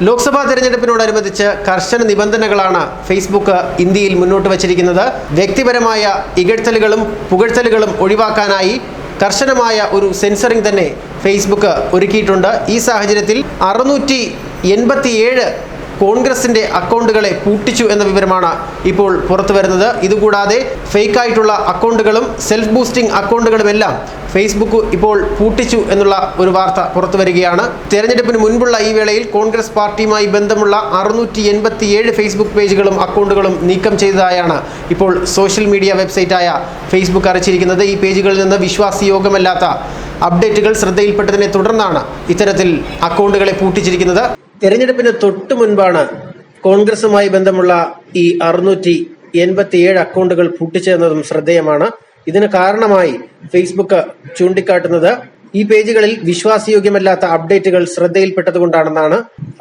ലോക്സഭാ തെരഞ്ഞെടുപ്പിനോടനുബന്ധിച്ച് കർശന നിബന്ധനകളാണ് ഫേസ്ബുക്ക് ഇന്ത്യയിൽ മുന്നോട്ട് വച്ചിരിക്കുന്നത്. വ്യക്തിപരമായ ഇകഴ്ത്തലുകളും പുകഴ്ത്തലുകളും ഒഴിവാക്കാനായി കർശനമായ ഒരു സെൻസറിംഗ് തന്നെ ഫേസ്ബുക്ക് ഒരുക്കിയിട്ടുണ്ട്. ഈ സാഹചര്യത്തിൽ 687 കോൺഗ്രസിന്റെ അക്കൗണ്ടുകളെ പൂട്ടിച്ചു എന്ന വിവരമാണ് ഇപ്പോൾ പുറത്തു വരുന്നത്. ഇതുകൂടാതെ ഫേക്കായിട്ടുള്ള അക്കൗണ്ടുകളും സെൽഫ് ബൂസ്റ്റിംഗ് അക്കൗണ്ടുകളുമെല്ലാം ഫേസ്ബുക്ക് ഇപ്പോൾ പൂട്ടിച്ചു എന്നുള്ള ഒരു വാർത്ത പുറത്തു വരികയാണ്. തെരഞ്ഞെടുപ്പിന് മുൻപുള്ള ഈ വേളയിൽ കോൺഗ്രസ് പാർട്ടിയുമായി ബന്ധമുള്ള 687 ഫേസ്ബുക്ക് പേജുകളും അക്കൗണ്ടുകളും നീക്കം ചെയ്തതായാണ് ഇപ്പോൾ സോഷ്യൽ മീഡിയ വെബ്സൈറ്റായ ഫേസ്ബുക്ക് അറിയിച്ചിരിക്കുന്നത്. ഈ പേജുകളിൽ നിന്ന് വിശ്വാസയോഗ്യമല്ലാത്ത അപ്ഡേറ്റുകൾ ശ്രദ്ധയിൽപ്പെട്ടതിനെ തുടർന്നാണ് ഇത്തരത്തിൽ അക്കൗണ്ടുകളെ പൂട്ടിച്ചിരിക്കുന്നത്. തെരഞ്ഞെടുപ്പിന് തൊട്ടു മുൻപാണ് കോൺഗ്രസുമായി ബന്ധമുള്ള ഈ 687 അക്കൗണ്ടുകൾ പൂട്ടിച്ചതെന്നതും ശ്രദ്ധേയമാണ്. ഇതിന് കാരണമായി ഫേസ്ബുക്ക് ചൂണ്ടിക്കാട്ടുന്നത് ഈ പേജുകളിൽ വിശ്വാസയോഗ്യമല്ലാത്ത അപ്ഡേറ്റുകൾ ശ്രദ്ധയിൽപ്പെട്ടതുകൊണ്ടാണെന്നാണ്.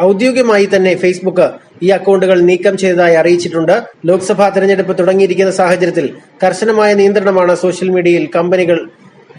ഔദ്യോഗികമായി തന്നെ ഫേസ്ബുക്ക് ഈ അക്കൗണ്ടുകൾ നീക്കം ചെയ്തതായി അറിയിച്ചിട്ടുണ്ട്. ലോക്സഭാ തെരഞ്ഞെടുപ്പ് തുടങ്ങിയിരിക്കുന്ന സാഹചര്യത്തിൽ കർശനമായ നിയന്ത്രണമാണ് സോഷ്യൽ മീഡിയയിൽ കമ്പനികൾ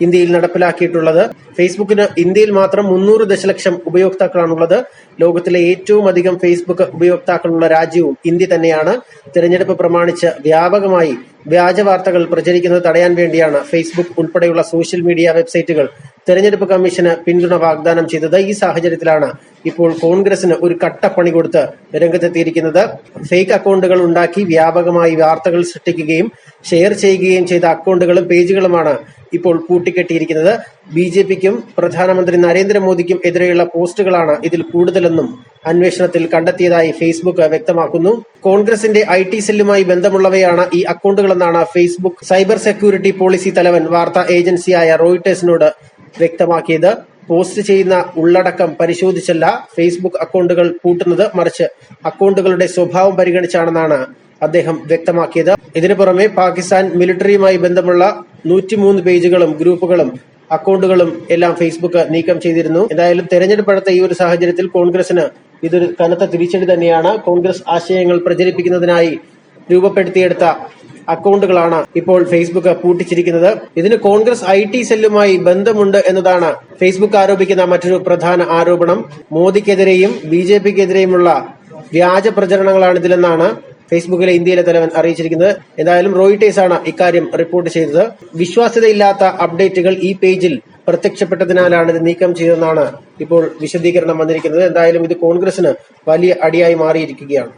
ഇന്ത്യയിൽ നടപ്പിലാക്കിയിട്ടുള്ളത്. ഫേസ്ബുക്കിന് ഇന്ത്യയിൽ മാത്രം 300 ദശലക്ഷം ഉപയോക്താക്കളാണുള്ളത്. ലോകത്തിലെ ഏറ്റവും അധികം ഫേസ്ബുക്ക് ഉപയോക്താക്കളുള്ള രാജ്യവും ഇന്ത്യ തന്നെയാണ്. തെരഞ്ഞെടുപ്പ് പ്രമാണിച്ച് വ്യാപകമായി വ്യാജ വാർത്തകൾ പ്രചരിക്കുന്നത് തടയാൻ വേണ്ടിയാണ് ഫേസ്ബുക്ക് ഉൾപ്പെടെയുള്ള സോഷ്യൽ മീഡിയ വെബ്സൈറ്റുകൾ തെരഞ്ഞെടുപ്പ് കമ്മീഷന് പിന്തുണ വാഗ്ദാനം ചെയ്തത്. ഈ സാഹചര്യത്തിലാണ് ഇപ്പോൾ കോൺഗ്രസിന് ഒരു കട്ടപ്പണി കൊടുത്ത് രംഗത്തെത്തിയിരിക്കുന്നത്. ഫേക്ക് അക്കൗണ്ടുകൾ ഉണ്ടാക്കി വ്യാപകമായി വാർത്തകൾ സൃഷ്ടിക്കുകയും ഷെയർ ചെയ്യുകയും ചെയ്ത അക്കൗണ്ടുകളും പേജുകളുമാണ് ഇപ്പോൾ പൂട്ടിക്കെട്ടിയിരിക്കുന്നത്. BJPക്കും പ്രധാനമന്ത്രി നരേന്ദ്രമോദിക്കും എതിരെയുള്ള പോസ്റ്റുകളാണ് ഇതിൽ കൂടുതലെന്നും അന്വേഷണത്തിൽ കണ്ടെത്തിയതായി ഫേസ്ബുക്ക് വ്യക്തമാക്കുന്നു. കോൺഗ്രസിന്റെ IT സെല്ലുമായി ബന്ധമുള്ളവയാണ് ഈ അക്കൗണ്ടുകളെന്നാണ് ഫേസ്ബുക്ക് സൈബർ സെക്യൂരിറ്റി പോളിസി തലവൻ വാർത്താ ഏജൻസിയായ റോയിട്ടേഴ്സിനോട് വ്യക്തമാക്കിയത്. പോസ്റ്റ് ചെയ്യുന്ന ഉള്ളടക്കം പരിശോധിച്ചല്ല ഫേസ്ബുക്ക് അക്കൗണ്ടുകൾ പൂട്ടുന്നത്, മറിച്ച് അക്കൗണ്ടുകളുടെ സ്വഭാവം പരിഗണിച്ചാണെന്നാണ് അദ്ദേഹം വ്യക്തമാക്കിയത്. ഇതിനു പുറമെ പാകിസ്ഥാൻ മിലിറ്ററിയുമായി ബന്ധമുള്ള 103 പേജുകളും ഗ്രൂപ്പുകളും അക്കൗണ്ടുകളും എല്ലാം ഫേസ്ബുക്ക് നീക്കം ചെയ്തിരുന്നു. എന്തായാലും തെരഞ്ഞെടുപ്പ് അടുത്ത ഈ ഒരു സാഹചര്യത്തിൽ കോൺഗ്രസിന് ഇതൊരു കനത്ത തിരിച്ചടി തന്നെയാണ്. കോൺഗ്രസ് ആശയങ്ങൾ പ്രചരിപ്പിക്കുന്നതിനായി രൂപപ്പെടുത്തിയെടുത്ത അക്കൗണ്ടുകളാണ് ഇപ്പോൾ ഫേസ്ബുക്ക് പൂട്ടിച്ചിരിക്കുന്നത്. ഇതിന് കോൺഗ്രസ് IT സെല്ലുമായി ബന്ധമുണ്ട് എന്നതാണ് ഫേസ്ബുക്ക് ആരോപിക്കുന്ന മറ്റൊരു പ്രധാന ആരോപണം. മോദിക്കെതിരെയും BJPക്കെതിരെയുമുള്ള വ്യാജ പ്രചരണങ്ങളാണ് ഇതിലെന്നാണ് ഫേസ്ബുക്കിലെ ഇന്ത്യയിലെ തലവൻ അറിയിച്ചിരിക്കുന്നത്. എന്തായാലും റോയിട്ടേഴ്സ് ആണ് ഇക്കാര്യം റിപ്പോർട്ട് ചെയ്തത്. വിശ്വാസ്യതയില്ലാത്ത അപ്ഡേറ്റുകൾ ഈ പേജിൽ പ്രത്യക്ഷപ്പെട്ടതിനാലാണ് ഇത് നീക്കം ചെയ്തതെന്നാണ് ഇപ്പോൾ വിശദീകരണം വന്നിരിക്കുന്നത്. എന്തായാലും ഇത് കോൺഗ്രസിന് വലിയ അടിയായി മാറിയിരിക്കുകയാണ്.